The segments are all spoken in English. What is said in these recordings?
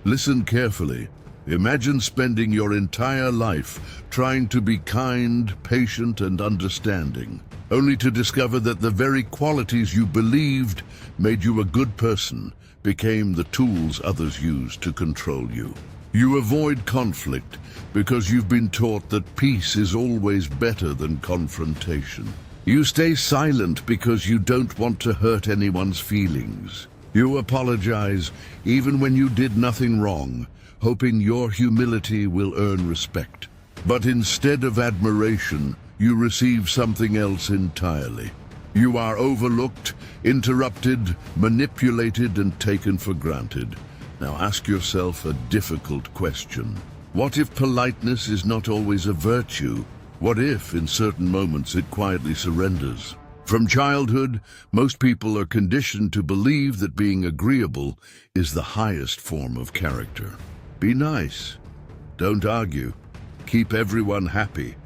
Listen carefully. Imagine spending your entire life trying to be kind, patient, and understanding, only to discover that the very qualities you believed made you a good person became the tools others use to control you. You avoid conflict because you've been taught that peace is always better than confrontation. You stay silent because you don't want to hurt anyone's feelings. You apologize even when you did nothing wrong, hoping your humility will earn respect. But instead of admiration, you receive something else entirely. You are overlooked, interrupted, manipulated, and taken for granted. Now ask yourself a difficult question. What if politeness is not always a virtue? What if, in certain moments, it quietly surrenders? From childhood, most people are conditioned to believe that being agreeable is the highest form of character. Be nice. Don't argue. Keep everyone happy.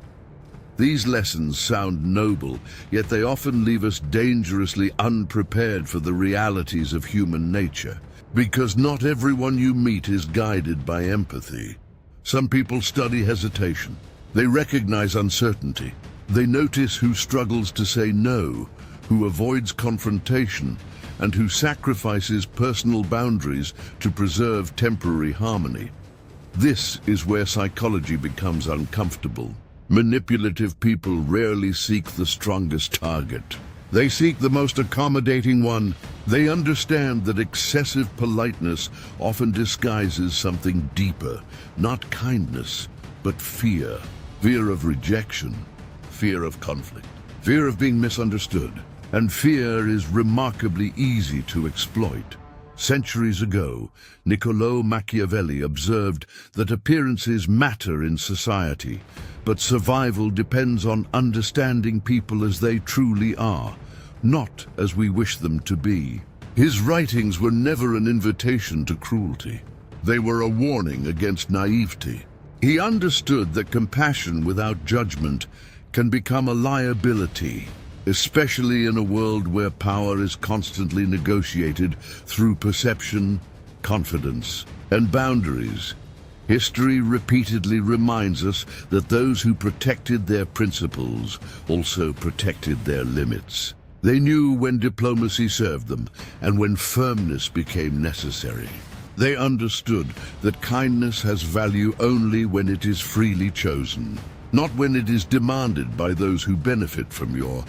These lessons sound noble, yet they often leave us dangerously unprepared for the realities of human nature. Because not everyone you meet is guided by empathy. Some people study hesitation. They recognize uncertainty. They notice who struggles to say no, who avoids confrontation, and who sacrifices personal boundaries to preserve temporary harmony. This is where psychology becomes uncomfortable. Manipulative people rarely seek the strongest target. They seek the most accommodating one. They understand that excessive politeness often disguises something deeper, not kindness, but fear. Fear of rejection, fear of conflict, fear of being misunderstood. And fear is remarkably easy to exploit. Centuries ago, Niccolò Machiavelli observed that appearances matter in society, but survival depends on understanding people as they truly are, not as we wish them to be. His writings were never an invitation to cruelty. They were a warning against naivety. He understood that compassion without judgment can become a liability, especially in a world where power is constantly negotiated through perception, confidence, and boundaries. History repeatedly reminds us that those who protected their principles also protected their limits. They knew when diplomacy served them and when firmness became necessary. They understood that kindness has value only when it is freely chosen, not when it is demanded by those who benefit from your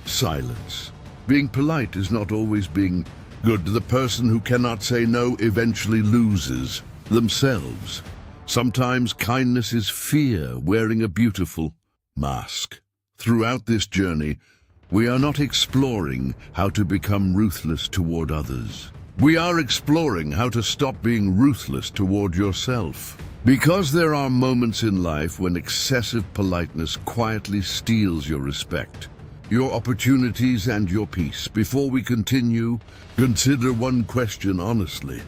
silence. Being polite is not always being good. The person who cannot say no eventually loses themselves. Sometimes kindness is fear wearing a beautiful mask. Throughout this journey, we are not exploring how to become ruthless toward others. We are exploring how to stop being ruthless toward yourself. Because there are moments in life when excessive politeness quietly steals your respect, your opportunities, and your peace. Before we continue, consider one question honestly.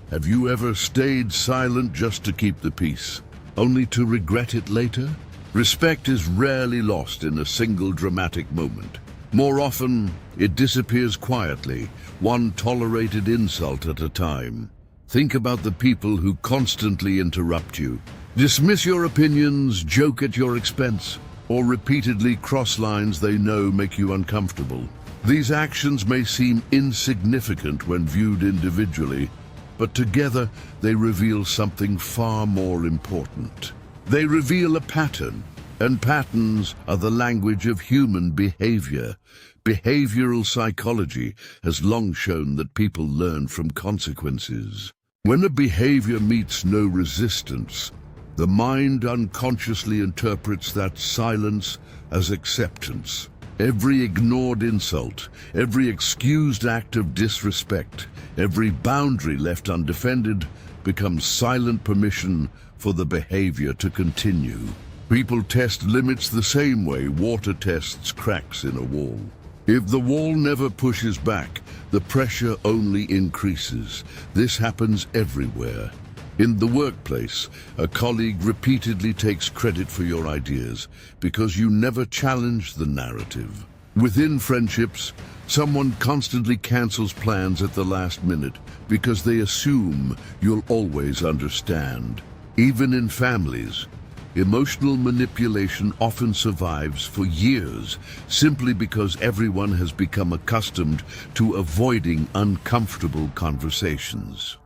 Have you ever stayed silent just to keep the peace, only to regret it later? Respect is rarely lost in a single dramatic moment. More often, it disappears quietly, one tolerated insult at a time. Think about the people who constantly interrupt you, dismiss your opinions, joke at your expense, or repeatedly cross lines they know make you uncomfortable. These actions may seem insignificant when viewed individually, but together they reveal something far more important. They reveal a pattern, and patterns are the language of human behavior. Behavioral psychology has long shown that people learn from consequences. When a behavior meets no resistance, the mind unconsciously interprets that silence as acceptance. Every ignored insult, every excused act of disrespect, every boundary left undefended becomes silent permission for the behavior to continue. People test limits the same way water tests cracks in a wall. If the wall never pushes back, the pressure only increases. This happens everywhere. In the workplace, a colleague repeatedly takes credit for your ideas because you never challenge the narrative. Within friendships, someone constantly cancels plans at the last minute because they assume you'll always understand. Even in families, emotional manipulation often survives for years simply because everyone has become accustomed to avoiding uncomfortable conversations.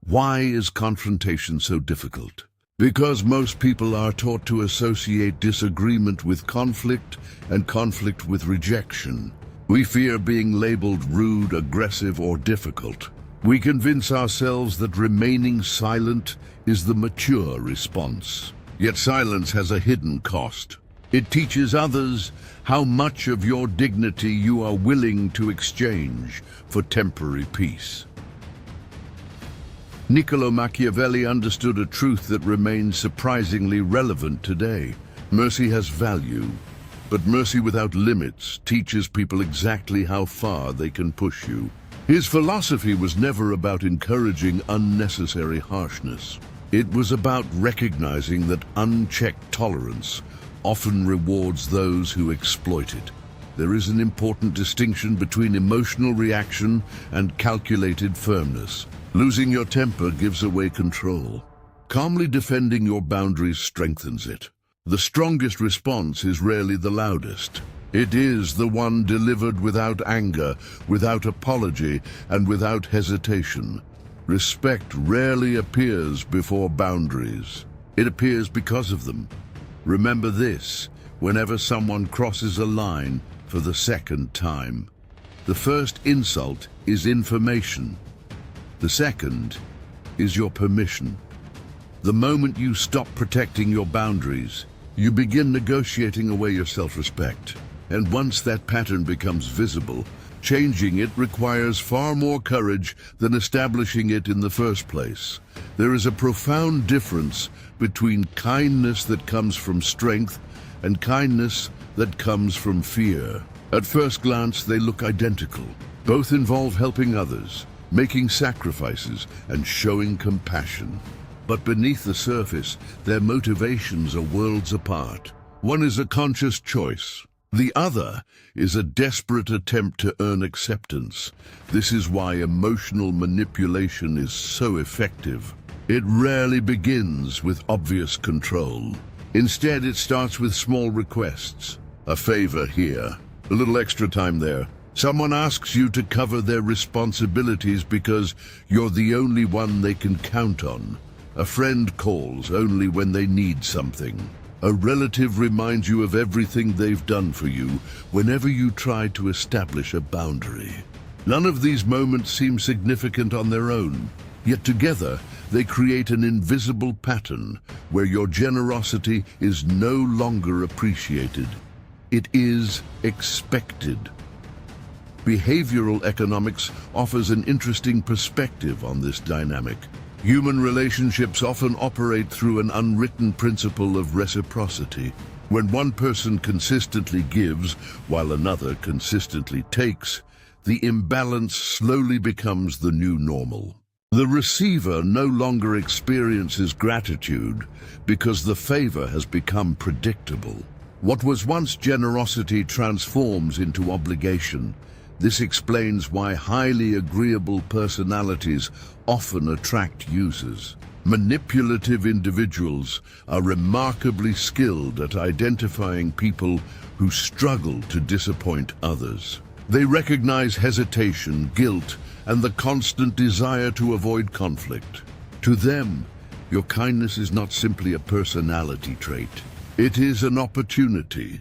Why is confrontation so difficult? Because most people are taught to associate disagreement with conflict and conflict with rejection. We fear being labeled rude, aggressive, or difficult. We convince ourselves that remaining silent is the mature response. Yet silence has a hidden cost. It teaches others how much of your dignity you are willing to exchange for temporary peace. Niccolò Machiavelli understood a truth that remains surprisingly relevant today. Mercy has value, but mercy without limits teaches people exactly how far they can push you. His philosophy was never about encouraging unnecessary harshness. It was about recognizing that unchecked tolerance often rewards those who exploit it. There is an important distinction between emotional reaction and calculated firmness. Losing your temper gives away control. Calmly defending your boundaries strengthens it. The strongest response is rarely the loudest. It is the one delivered without anger, without apology, and without hesitation. Respect rarely appears before boundaries. It appears because of them. Remember this, whenever someone crosses a line for the second time. The first insult is information. The second is your permission. The moment you stop protecting your boundaries, you begin negotiating away your self-respect. And once that pattern becomes visible, changing it requires far more courage than establishing it in the first place. There is a profound difference between kindness that comes from strength and kindness that comes from fear. At first glance, they look identical. Both involve helping others, making sacrifices, and showing compassion. But beneath the surface, their motivations are worlds apart. One is a conscious choice. The other is a desperate attempt to earn acceptance. This is why emotional manipulation is so effective. It rarely begins with obvious control. Instead, it starts with small requests. A favor here, a little extra time there. Someone asks you to cover their responsibilities because you're the only one they can count on. A friend calls only when they need something. A relative reminds you of everything they've done for you whenever you try to establish a boundary. None of these moments seem significant on their own, yet together they create an invisible pattern where your generosity is no longer appreciated. It is expected. Behavioral economics offers an interesting perspective on this dynamic. Human relationships often operate through an unwritten principle of reciprocity. When one person consistently gives while another consistently takes, the imbalance slowly becomes the new normal. The receiver no longer experiences gratitude because the favor has become predictable. What was once generosity transforms into obligation. This explains why highly agreeable personalities often attract users. Manipulative individuals are remarkably skilled at identifying people who struggle to disappoint others. They recognize hesitation, guilt, and the constant desire to avoid conflict. To them, your kindness is not simply a personality trait. It is an opportunity.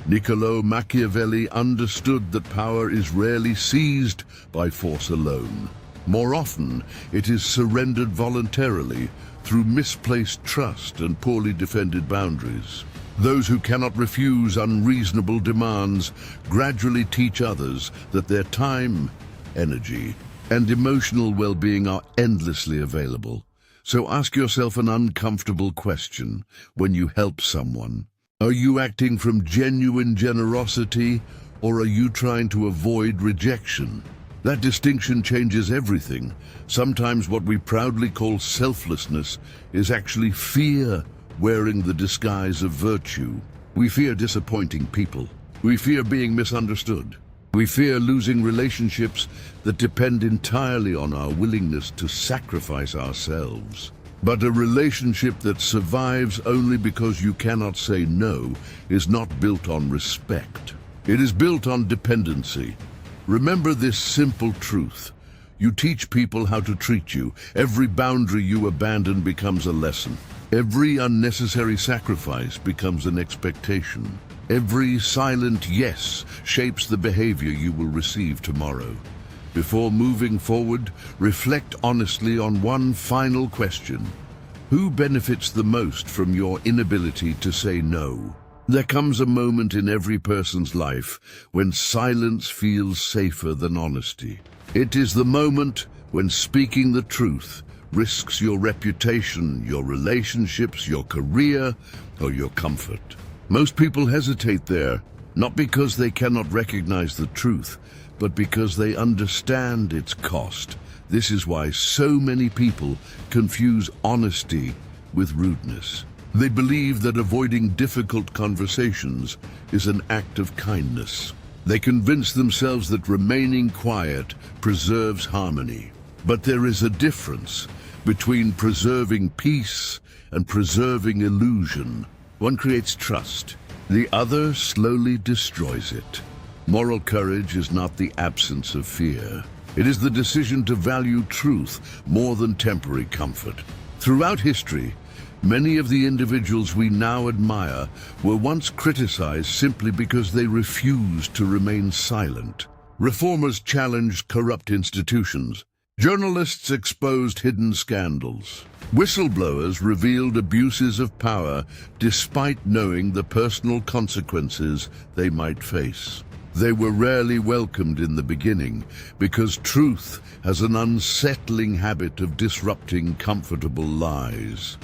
Niccolò Machiavelli understood that power is rarely seized by force alone. More often, it is surrendered voluntarily through misplaced trust and poorly defended boundaries. Those who cannot refuse unreasonable demands gradually teach others that their time, energy, and emotional well-being are endlessly available. So ask yourself an uncomfortable question when you help someone. Are you acting from genuine generosity, or are you trying to avoid rejection? That distinction changes everything. Sometimes what we proudly call selflessness is actually fear wearing the disguise of virtue. We fear disappointing people. We fear being misunderstood. We fear losing relationships that depend entirely on our willingness to sacrifice ourselves. But a relationship that survives only because you cannot say no is not built on respect. It is built on dependency. Remember this simple truth. You teach people how to treat you. Every boundary you abandon becomes a lesson. Every unnecessary sacrifice becomes an expectation. Every silent yes shapes the behavior you will receive tomorrow. Before moving forward, reflect honestly on one final question. Who benefits the most from your inability to say no? There comes a moment in every person's life when silence feels safer than honesty. It is the moment when speaking the truth risks your reputation, your relationships, your career, or your comfort. Most people hesitate there, not because they cannot recognize the truth, but because they understand its cost. This is why so many people confuse honesty with rudeness. They believe that avoiding difficult conversations is an act of kindness. They convince themselves that remaining quiet preserves harmony. But there is a difference between preserving peace and preserving illusion. One creates trust. The other slowly destroys it. Moral courage is not the absence of fear. It is the decision to value truth more than temporary comfort. Throughout history, many of the individuals we now admire were once criticized simply because they refused to remain silent. Reformers challenged corrupt institutions. Journalists exposed hidden scandals. Whistleblowers revealed abuses of power despite knowing the personal consequences they might face. They were rarely welcomed in the beginning because truth has an unsettling habit of disrupting comfortable lies.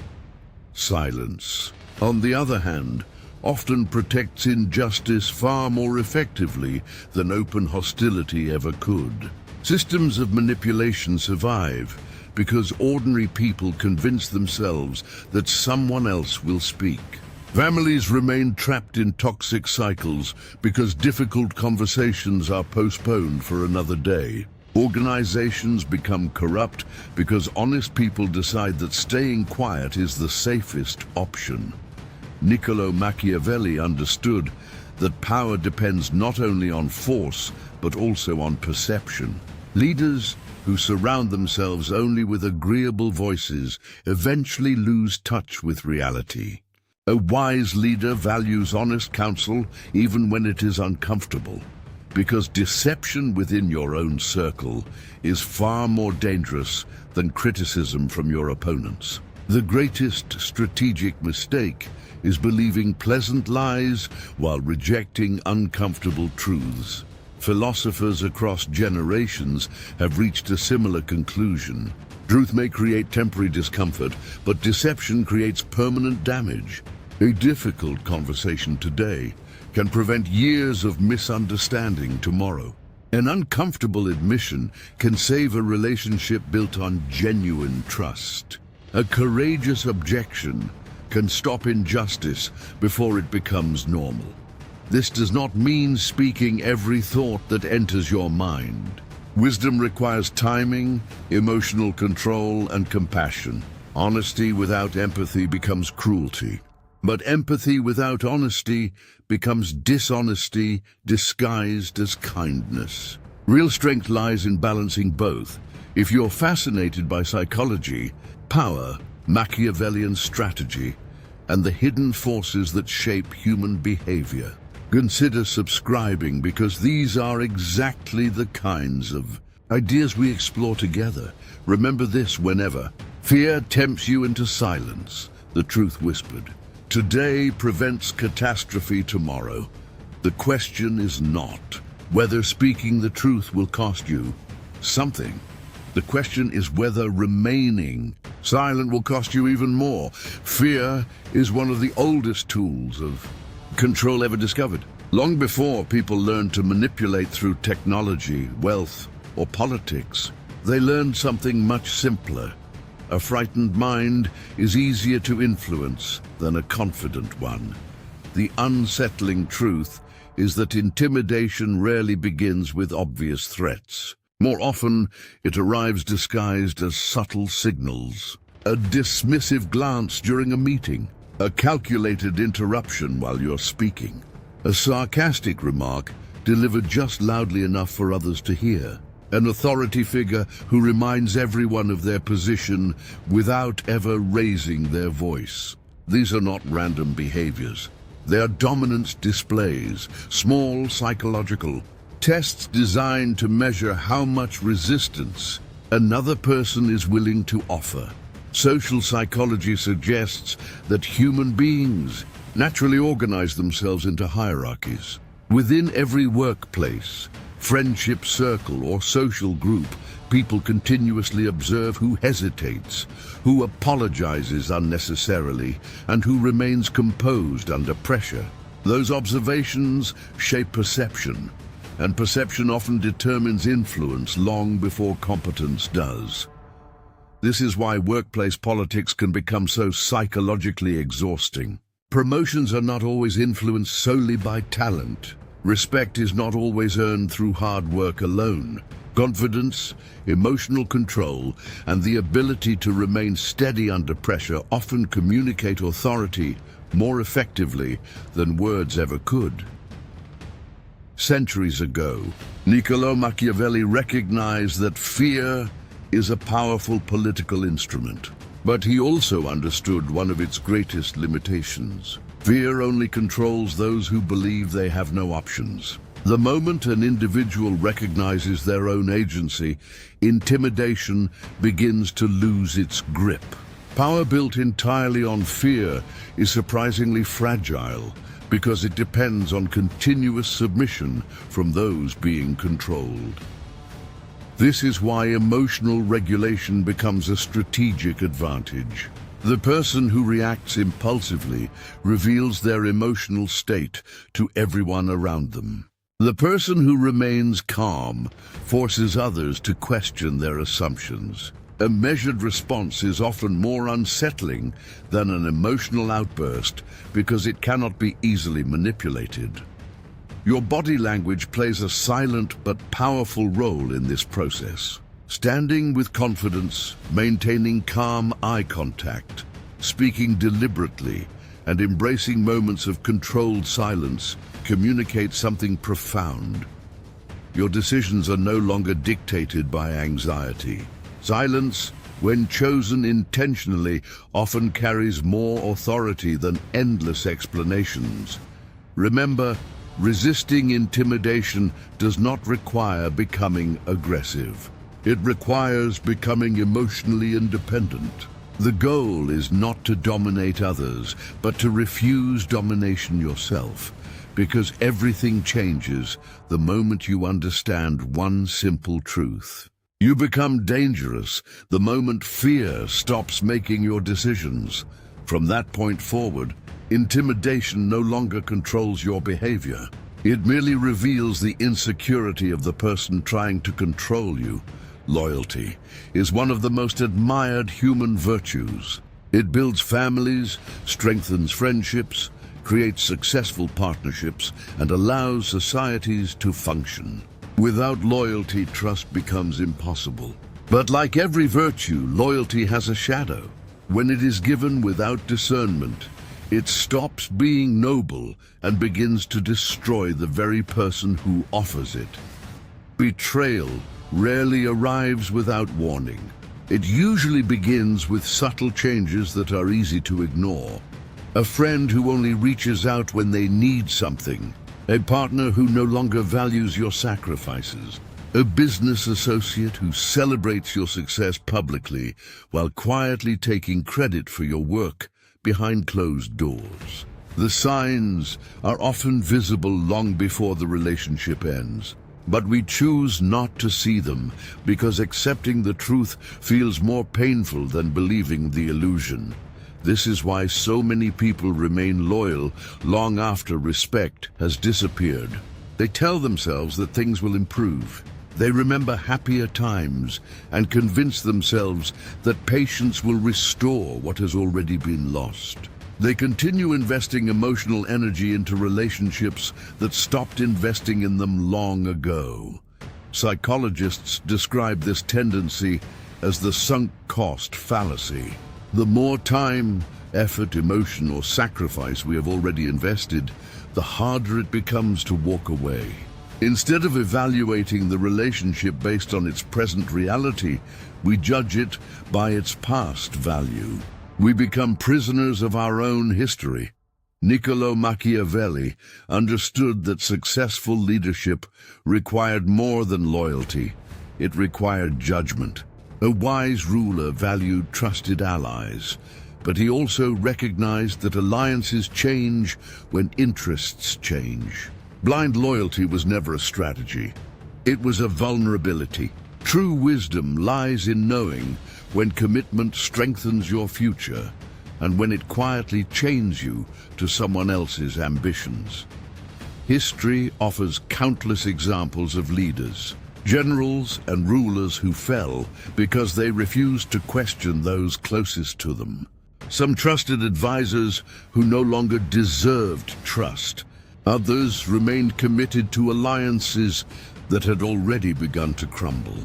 Silence, on the other hand, often protects injustice far more effectively than open hostility ever could. Systems of manipulation survive because ordinary people convince themselves that someone else will speak. Families remain trapped in toxic cycles because difficult conversations are postponed for another day. Organizations become corrupt because honest people decide that staying quiet is the safest option. Niccolò Machiavelli understood that power depends not only on force, but also on perception. Leaders who surround themselves only with agreeable voices eventually lose touch with reality. A wise leader values honest counsel even when it is uncomfortable, because deception within your own circle is far more dangerous than criticism from your opponents. The greatest strategic mistake is believing pleasant lies while rejecting uncomfortable truths. Philosophers across generations have reached a similar conclusion. Truth may create temporary discomfort, but deception creates permanent damage. A difficult conversation today can prevent years of misunderstanding tomorrow. An uncomfortable admission can save a relationship built on genuine trust. A courageous objection can stop injustice before it becomes normal. This does not mean speaking every thought that enters your mind. Wisdom requires timing, emotional control, and compassion. Honesty without empathy becomes cruelty. But empathy without honesty becomes dishonesty disguised as kindness. Real strength lies in balancing both. If you're fascinated by psychology, power, Machiavellian strategy, and the hidden forces that shape human behavior, consider subscribing, because these are exactly the kinds of ideas we explore together. Remember this: whenever fear tempts you into silence, the truth whispered today prevents catastrophe tomorrow. The question is not whether speaking the truth will cost you something. The question is whether remaining silent will cost you even more. Fear is one of the oldest tools of control ever discovered. Long before people learned to manipulate through technology, wealth, or politics, they learned something much simpler. A frightened mind is easier to influence than a confident one. The unsettling truth is that intimidation rarely begins with obvious threats. More often, it arrives disguised as subtle signals. A dismissive glance during a meeting, a calculated interruption while you're speaking, a sarcastic remark delivered just loudly enough for others to hear, an authority figure who reminds everyone of their position without ever raising their voice. These are not random behaviors. They are dominance displays, small psychological tests designed to measure how much resistance another person is willing to offer. Social psychology suggests that human beings naturally organize themselves into hierarchies. Within every workplace, friendship circle, or social group, people continuously observe who hesitates, who apologizes unnecessarily, and who remains composed under pressure. Those observations shape perception, and perception often determines influence long before competence does. This is why workplace politics can become so psychologically exhausting. Promotions are not always influenced solely by talent. Respect is not always earned through hard work alone. Confidence, emotional control, and the ability to remain steady under pressure often communicate authority more effectively than words ever could. Centuries ago, Niccolò Machiavelli recognized that fear is a powerful political instrument. But he also understood one of its greatest limitations. Fear only controls those who believe they have no options. The moment an individual recognizes their own agency, intimidation begins to lose its grip. Power built entirely on fear is surprisingly fragile because it depends on continuous submission from those being controlled. This is why emotional regulation becomes a strategic advantage. The person who reacts impulsively reveals their emotional state to everyone around them. The person who remains calm forces others to question their assumptions. A measured response is often more unsettling than an emotional outburst because it cannot be easily manipulated. Your body language plays a silent but powerful role in this process. Standing with confidence, maintaining calm eye contact, speaking deliberately, and embracing moments of controlled silence communicate something profound. Your decisions are no longer dictated by anxiety. Silence, when chosen intentionally, often carries more authority than endless explanations. Remember, resisting intimidation does not require becoming aggressive. It requires becoming emotionally independent. The goal is not to dominate others, but to refuse domination yourself, because everything changes the moment you understand one simple truth. You become dangerous the moment fear stops making your decisions. From that point forward, intimidation no longer controls your behavior. It merely reveals the insecurity of the person trying to control you. Loyalty is one of the most admired human virtues. It builds families, strengthens friendships, creates successful partnerships, and allows societies to function. Without loyalty, trust becomes impossible. But like every virtue, loyalty has a shadow. When it is given without discernment, it stops being noble and begins to destroy the very person who offers it. Betrayal rarely arrives without warning. It usually begins with subtle changes that are easy to ignore. A friend who only reaches out when they need something. A partner who no longer values your sacrifices. A business associate who celebrates your success publicly while quietly taking credit for your work behind closed doors. The signs are often visible long before the relationship ends. But we choose not to see them because accepting the truth feels more painful than believing the illusion. This is why so many people remain loyal long after respect has disappeared. They tell themselves that things will improve. They remember happier times and convince themselves that patience will restore what has already been lost. They continue investing emotional energy into relationships that stopped investing in them long ago. Psychologists describe this tendency as the sunk cost fallacy. The more time, effort, emotion, or sacrifice we have already invested, the harder it becomes to walk away. Instead of evaluating the relationship based on its present reality, we judge it by its past value. We become prisoners of our own history. Niccolò Machiavelli understood that successful leadership required more than loyalty. It required judgment. A wise ruler valued trusted allies, but he also recognized that alliances change when interests change. Blind loyalty was never a strategy. It was a vulnerability. True wisdom lies in knowing when commitment strengthens your future and when it quietly chains you to someone else's ambitions. History offers countless examples of leaders, generals and rulers who fell because they refused to question those closest to them. Some trusted advisors who no longer deserved trust. Others remained committed to alliances that had already begun to crumble.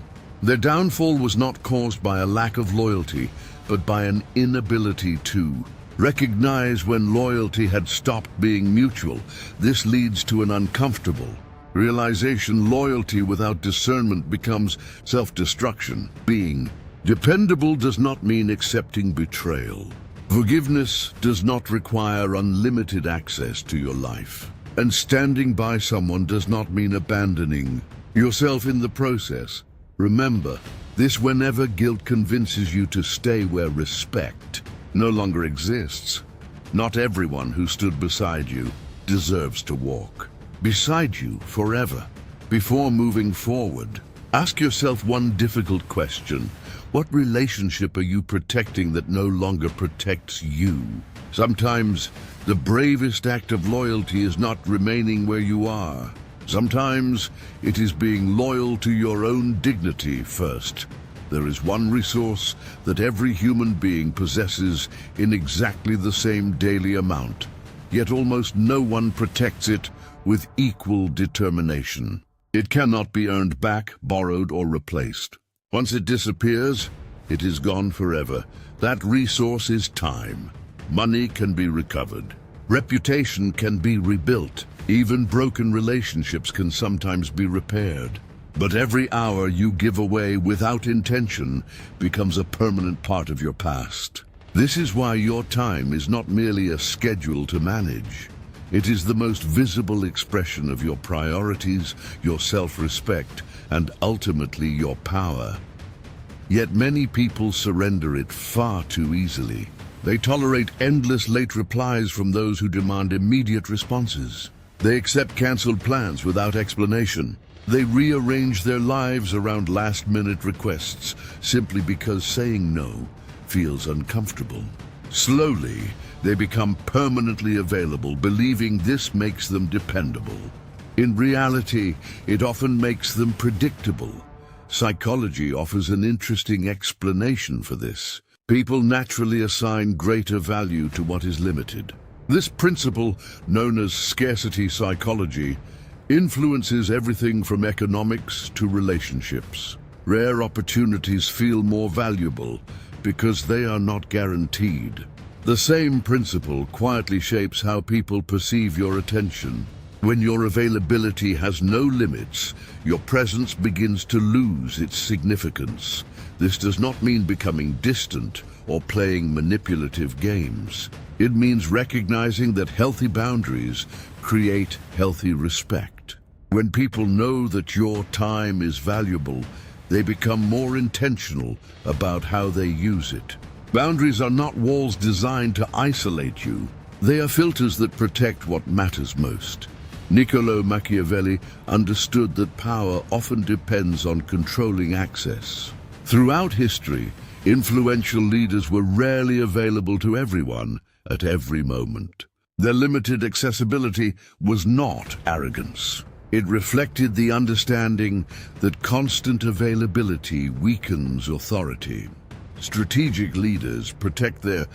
Their downfall was not caused by a lack of loyalty, but by an inability to recognize when loyalty had stopped being mutual. This leads to an uncomfortable realization. Loyalty without discernment becomes self-destruction. Being dependable does not mean accepting betrayal. Forgiveness does not require unlimited access to your life. And standing by someone does not mean abandoning yourself in the process. Remember this whenever guilt convinces you to stay where respect no longer exists. Not everyone who stood beside you deserves to walk beside you forever. Before moving forward, ask yourself one difficult question. What relationship are you protecting that no longer protects you? Sometimes the bravest act of loyalty is not remaining where you are. Sometimes it is being loyal to your own dignity first. There is one resource that every human being possesses in exactly the same daily amount, yet almost no one protects it with equal determination. It cannot be earned back, borrowed, or replaced. Once it disappears, it is gone forever. That resource is time. Money can be recovered. Reputation can be rebuilt. Even broken relationships can sometimes be repaired. But every hour you give away without intention becomes a permanent part of your past. This is why your time is not merely a schedule to manage. It is the most visible expression of your priorities, your self-respect, and ultimately your power. Yet many people surrender it far too easily. They tolerate endless late replies from those who demand immediate responses. They accept canceled plans without explanation. They rearrange their lives around last-minute requests simply because saying no feels uncomfortable. Slowly, they become permanently available, believing this makes them dependable. In reality, it often makes them predictable. Psychology offers an interesting explanation for this. People naturally assign greater value to what is limited. This principle, known as scarcity psychology, influences everything from economics to relationships. Rare opportunities feel more valuable because they are not guaranteed. The same principle quietly shapes how people perceive your attention. When your availability has no limits, your presence begins to lose its significance. This does not mean becoming distant or playing manipulative games. It means recognizing that healthy boundaries create healthy respect. When people know that your time is valuable, they become more intentional about how they use it. Boundaries are not walls designed to isolate you. They are filters that protect what matters most. Niccolò Machiavelli understood that power often depends on controlling access. Throughout history, influential leaders were rarely available to everyone at every moment. Their limited accessibility was not arrogance. It reflected the understanding that constant availability weakens authority. Strategic leaders protect their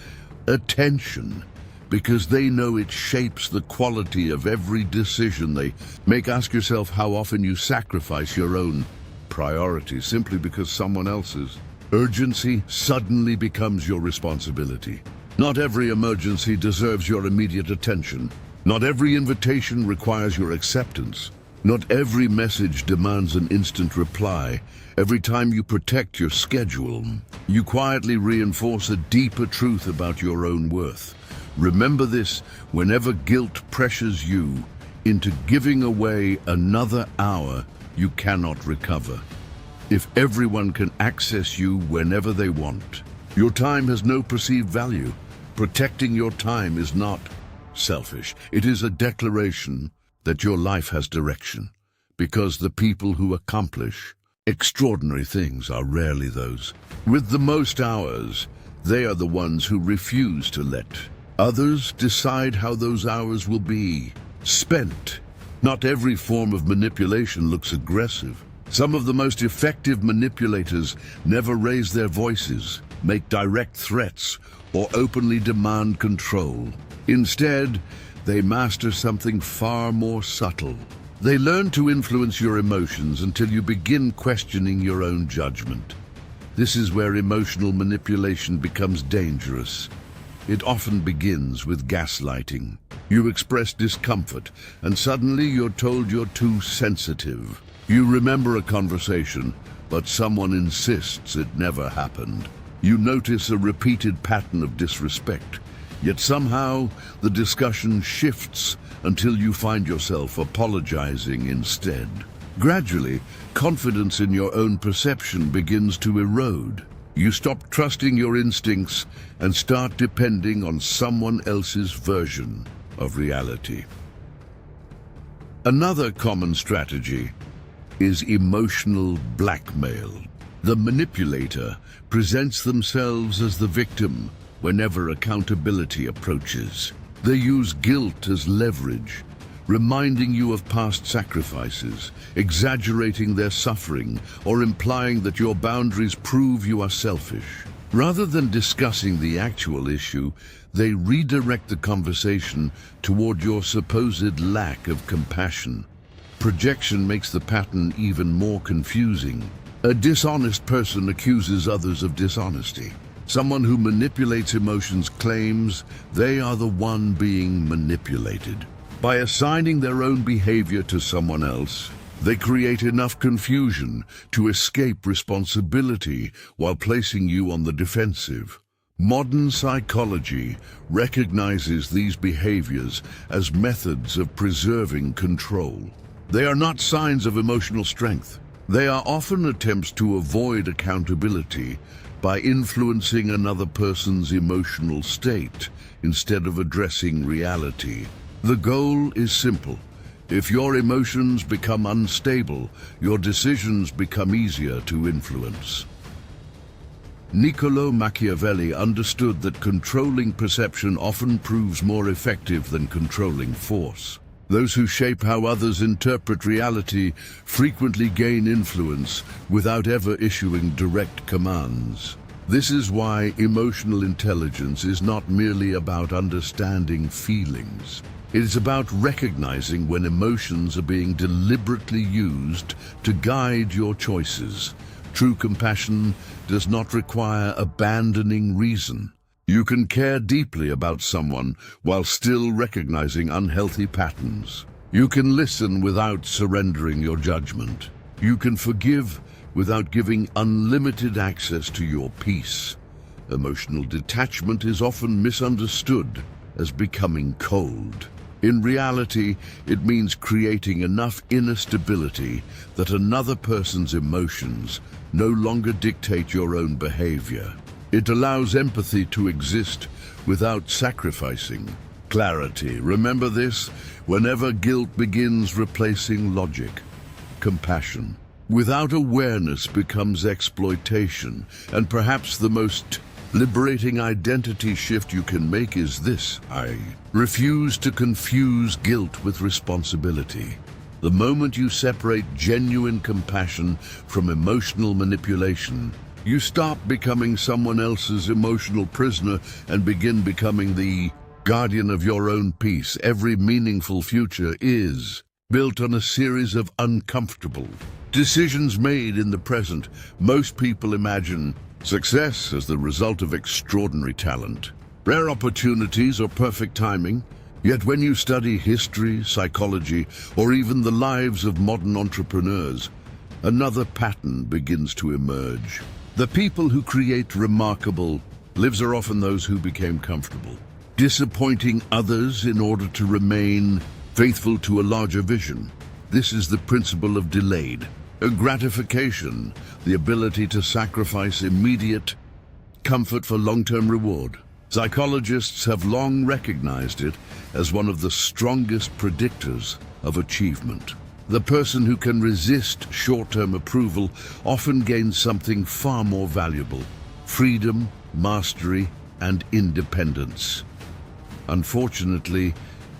attention because they know it shapes the quality of every decision they make. Ask yourself how often you sacrifice your own priorities simply because someone else's urgency suddenly becomes your responsibility. Not every emergency deserves your immediate attention. Not every invitation requires your acceptance. Not every message demands an instant reply. Every time you protect your schedule, you quietly reinforce a deeper truth about your own worth. Remember this: whenever guilt pressures you into giving away another hour you cannot recover. If everyone can access you whenever they want, your time has no perceived value. Protecting your time is not selfish. It is a declaration that your life has direction, because the people who accomplish extraordinary things are rarely those with the most hours. They are the ones who refuse to let others decide how those hours will be spent. Not every form of manipulation looks aggressive. Some of the most effective manipulators never raise their voices, make direct threats, or openly demand control. Instead, they master something far more subtle. They learn to influence your emotions until you begin questioning your own judgment. This is where emotional manipulation becomes dangerous. It often begins with gaslighting. You express discomfort, and suddenly you're told you're too sensitive. You remember a conversation, but someone insists it never happened. You notice a repeated pattern of disrespect, yet somehow the discussion shifts until you find yourself apologizing instead. Gradually, confidence in your own perception begins to erode. You stop trusting your instincts and start depending on someone else's version of reality. Another common strategy is emotional blackmail. The manipulator presents themselves as the victim whenever accountability approaches. They use guilt as leverage, reminding you of past sacrifices, exaggerating their suffering, or implying that your boundaries prove you are selfish. Rather than discussing the actual issue, they redirect the conversation toward your supposed lack of compassion. Projection makes the pattern even more confusing. A dishonest person accuses others of dishonesty. Someone who manipulates emotions claims they are the one being manipulated. By assigning their own behavior to someone else, they create enough confusion to escape responsibility while placing you on the defensive. Modern psychology recognizes these behaviors as methods of preserving control. They are not signs of emotional strength. They are often attempts to avoid accountability by influencing another person's emotional state instead of addressing reality. The goal is simple. If your emotions become unstable, your decisions become easier to influence. Niccolò Machiavelli understood that controlling perception often proves more effective than controlling force. Those who shape how others interpret reality frequently gain influence without ever issuing direct commands. This is why emotional intelligence is not merely about understanding feelings. It is about recognizing when emotions are being deliberately used to guide your choices. True compassion does not require abandoning reason. You can care deeply about someone while still recognizing unhealthy patterns. You can listen without surrendering your judgment. You can forgive without giving unlimited access to your peace. Emotional detachment is often misunderstood as becoming cold. In reality, it means creating enough inner stability that another person's emotions no longer dictate your own behavior. It allows empathy to exist without sacrificing clarity. Remember this: whenever guilt begins replacing logic, compassion without awareness becomes exploitation. And perhaps the most liberating identity shift you can make is this: I refuse to confuse guilt with responsibility. The moment you separate genuine compassion from emotional manipulation, you stop becoming someone else's emotional prisoner and begin becoming the guardian of your own peace. Every meaningful future is built on a series of uncomfortable decisions made in the present. Most people imagine success as the result of extraordinary talent, rare opportunities, or perfect timing. Yet when you study history, psychology, or even the lives of modern entrepreneurs, another pattern begins to emerge. The people who create remarkable lives are often those who became comfortable, disappointing others in order to remain faithful to a larger vision. This is the principle of delayed gratification, the ability to sacrifice immediate comfort for long-term reward. Psychologists have long recognized it as one of the strongest predictors of achievement. The person who can resist short-term approval often gains something far more valuable: freedom, mastery, and independence. Unfortunately,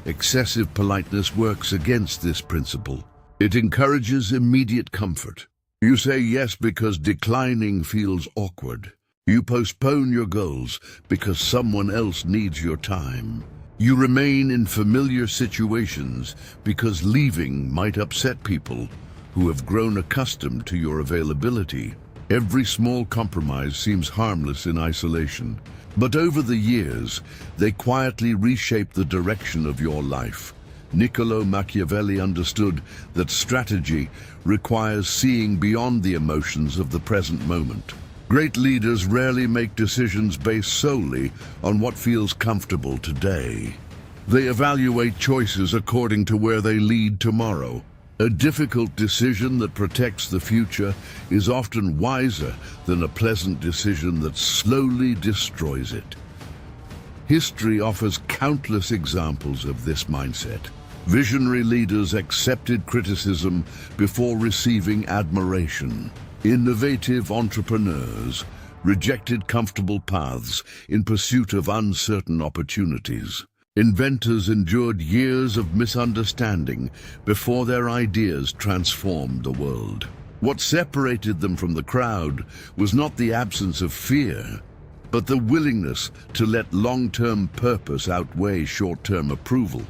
excessive politeness works against this principle. It encourages immediate comfort. You say yes because declining feels awkward. You postpone your goals because someone else needs your time. You remain in familiar situations because leaving might upset people who have grown accustomed to your availability. Every small compromise seems harmless in isolation, but over the years, they quietly reshape the direction of your life. Niccolò Machiavelli understood that strategy requires seeing beyond the emotions of the present moment. Great leaders rarely make decisions based solely on what feels comfortable today. They evaluate choices according to where they lead tomorrow. A difficult decision that protects the future is often wiser than a pleasant decision that slowly destroys it. History offers countless examples of this mindset. Visionary leaders accepted criticism before receiving admiration. Innovative entrepreneurs rejected comfortable paths in pursuit of uncertain opportunities. Inventors endured years of misunderstanding before their ideas transformed the world. What separated them from the crowd was not the absence of fear, but the willingness to let long-term purpose outweigh short-term approval.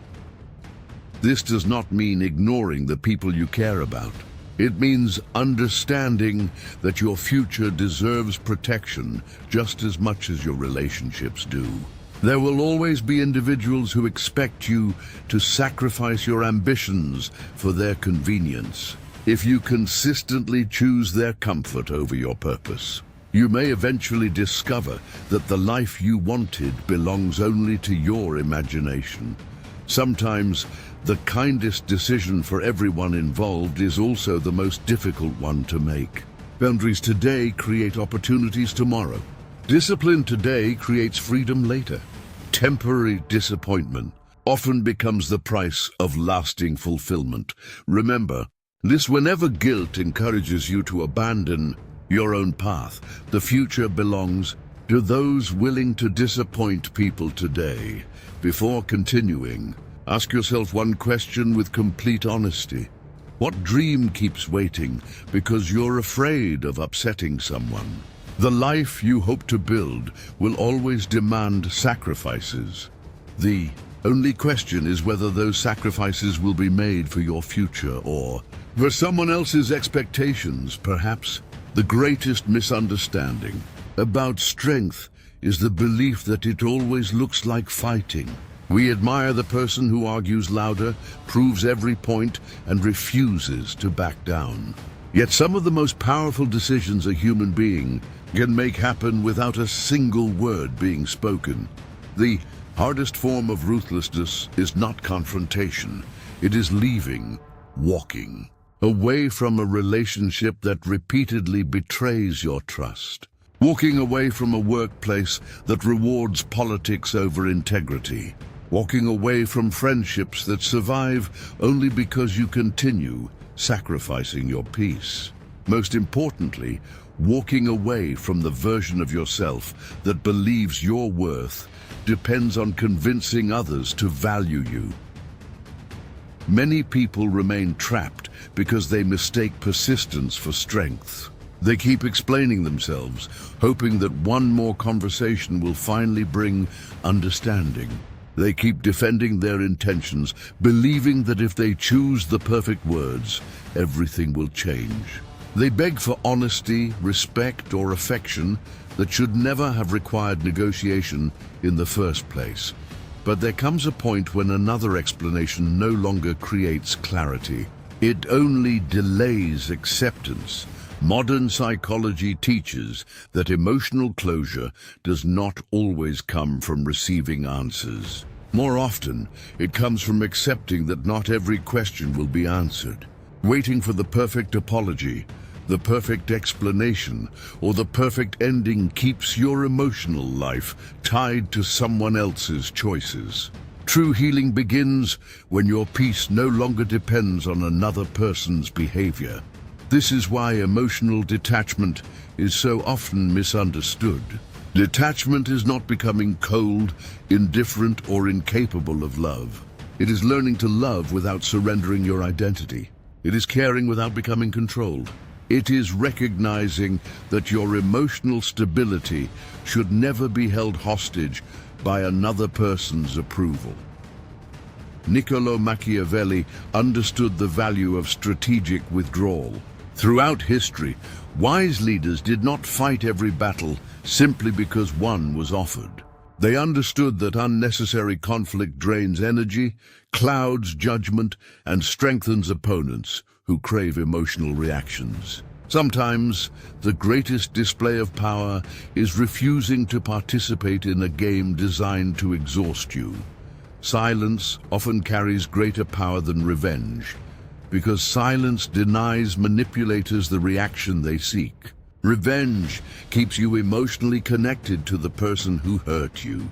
This does not mean ignoring the people you care about. It means understanding that your future deserves protection just as much as your relationships do. There will always be individuals who expect you to sacrifice your ambitions for their convenience. If you consistently choose their comfort over your purpose, you may eventually discover that the life you wanted belongs only to your imagination. Sometimes, the kindest decision for everyone involved is also the most difficult one to make. Boundaries today create opportunities tomorrow. Discipline today creates freedom later. Temporary disappointment often becomes the price of lasting fulfillment. Remember this: whenever guilt encourages you to abandon your own path, the future belongs to those willing to disappoint people today. Before continuing, ask yourself one question with complete honesty. What dream keeps waiting because you're afraid of upsetting someone? The life you hope to build will always demand sacrifices. The only question is whether those sacrifices will be made for your future or for someone else's expectations. Perhaps the greatest misunderstanding about strength is the belief that it always looks like fighting. We admire the person who argues louder, proves every point, and refuses to back down. Yet some of the most powerful decisions a human being can make happen without a single word being spoken. The hardest form of ruthlessness is not confrontation. It is leaving, walking away from a relationship that repeatedly betrays your trust. Walking away from a workplace that rewards politics over integrity. Walking away from friendships that survive only because you continue sacrificing your peace. Most importantly, walking away from the version of yourself that believes your worth depends on convincing others to value you. Many people remain trapped because they mistake persistence for strength. They keep explaining themselves, hoping that one more conversation will finally bring understanding. They keep defending their intentions, believing that if they choose the perfect words, everything will change. They beg for honesty, respect, or affection that should never have required negotiation in the first place. But there comes a point when another explanation no longer creates clarity. It only delays acceptance. Modern psychology teaches that emotional closure does not always come from receiving answers. More often, it comes from accepting that not every question will be answered. Waiting for the perfect apology, the perfect explanation, or the perfect ending keeps your emotional life tied to someone else's choices. True healing begins when your peace no longer depends on another person's behavior. This is why emotional detachment is so often misunderstood. Detachment is not becoming cold, indifferent, or incapable of love. It is learning to love without surrendering your identity. It is caring without becoming controlled. It is recognizing that your emotional stability should never be held hostage by another person's approval. Niccolò Machiavelli understood the value of strategic withdrawal. Throughout history, wise leaders did not fight every battle simply because one was offered. They understood that unnecessary conflict drains energy, clouds judgment, and strengthens opponents who crave emotional reactions. Sometimes, the greatest display of power is refusing to participate in a game designed to exhaust you. Silence often carries greater power than revenge, because silence denies manipulators the reaction they seek. Revenge keeps you emotionally connected to the person who hurt you.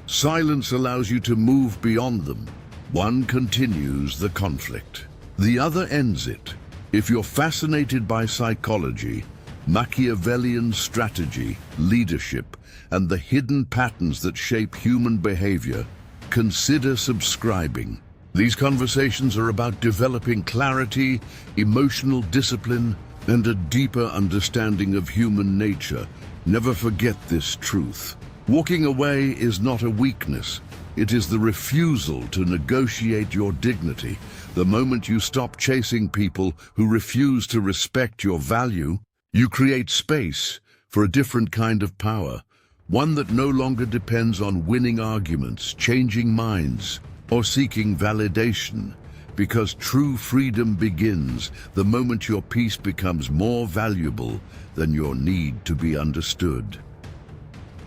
Silence allows you to move beyond them. One continues the conflict, the other ends it. If you're fascinated by psychology, Machiavellian strategy, leadership, and the hidden patterns that shape human behavior, consider subscribing. These conversations are about developing clarity, emotional discipline, and a deeper understanding of human nature. Never forget this truth. Walking away is not a weakness. It is the refusal to negotiate your dignity. The moment you stop chasing people who refuse to respect your value, you create space for a different kind of power, one that no longer depends on winning arguments, changing minds, or seeking validation, because true freedom begins the moment your peace becomes more valuable than your need to be understood.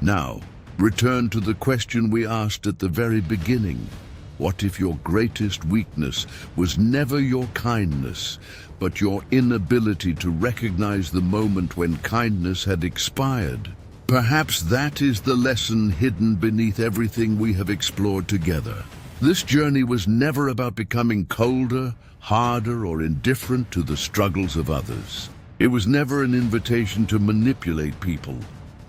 Now, return to the question we asked at the very beginning. What if your greatest weakness was never your kindness, but your inability to recognize the moment when kindness had expired? Perhaps that is the lesson hidden beneath everything we have explored together. This journey was never about becoming colder, harder, or indifferent to the struggles of others. It was never an invitation to manipulate people,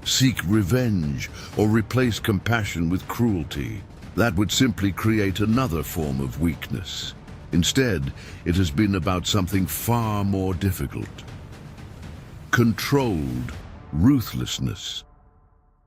seek revenge, or replace compassion with cruelty. That would simply create another form of weakness. Instead, it has been about something far more difficult. Controlled ruthlessness.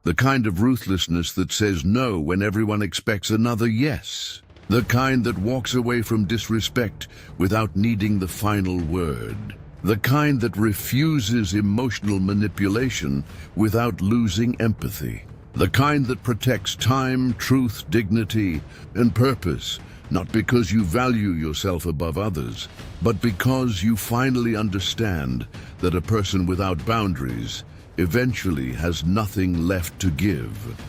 The kind of ruthlessness that says no when everyone expects another yes. The kind that walks away from disrespect without needing the final word. The kind that refuses emotional manipulation without losing empathy. The kind that protects time, truth, dignity, and purpose, not because you value yourself above others, but because you finally understand that a person without boundaries eventually has nothing left to give.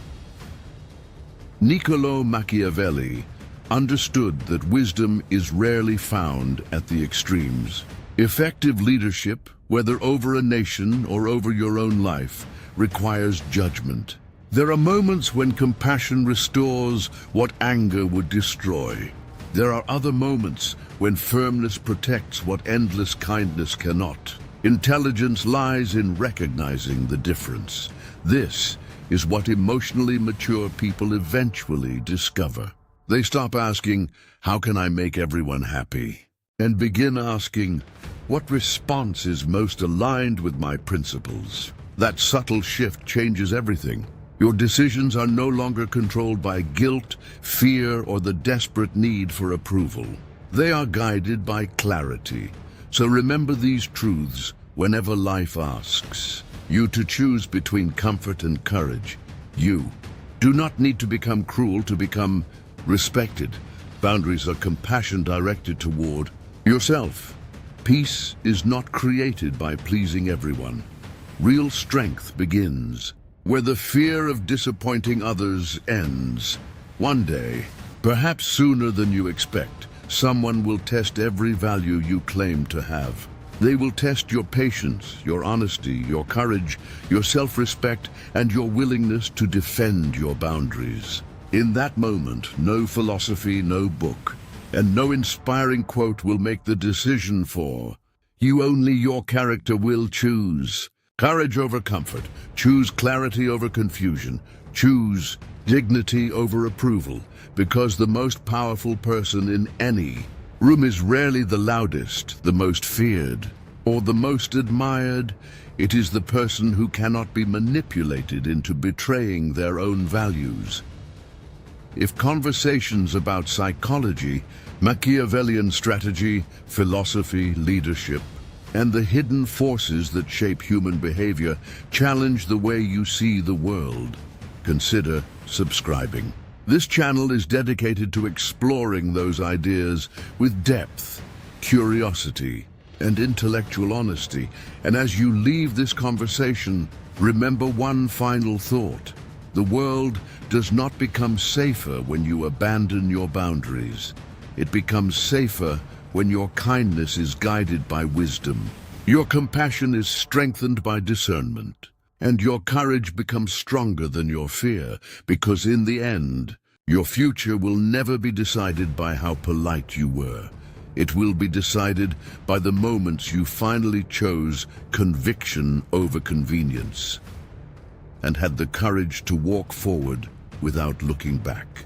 Niccolò Machiavelli understood that wisdom is rarely found at the extremes. Effective leadership, whether over a nation or over your own life, requires judgment. There are moments when compassion restores what anger would destroy. There are other moments when firmness protects what endless kindness cannot. Intelligence lies in recognizing the difference. This is what emotionally mature people eventually discover. They stop asking, "How can I make everyone happy?" and begin asking, "What response is most aligned with my principles?" That subtle shift changes everything. Your decisions are no longer controlled by guilt, fear, or the desperate need for approval. They are guided by clarity. So remember these truths whenever life asks you to choose between comfort and courage. You do not need to become cruel to become respected. Boundaries are compassion directed toward yourself. Peace is not created by pleasing everyone. Real strength begins where the fear of disappointing others ends. One day, perhaps sooner than you expect, someone will test every value you claim to have. They will test your patience, your honesty, your courage, your self-respect, and your willingness to defend your boundaries. In that moment, no philosophy, no book, and no inspiring quote will make the decision for you. Only your character will choose. Courage over comfort. Choose clarity over confusion. Choose dignity over approval, because the most powerful person in any room is rarely the loudest, the most feared, or the most admired. It is the person who cannot be manipulated into betraying their own values. If conversations about psychology, Machiavellian strategy, philosophy, leadership, and the hidden forces that shape human behavior challenge the way you see the world, consider subscribing. This channel is dedicated to exploring those ideas with depth, curiosity, and intellectual honesty. And as you leave this conversation, remember one final thought. The world does not become safer when you abandon your boundaries. It becomes safer when your kindness is guided by wisdom, your compassion is strengthened by discernment, and your courage becomes stronger than your fear, because in the end, your future will never be decided by how polite you were. It will be decided by the moments you finally chose conviction over convenience and had the courage to walk forward without looking back.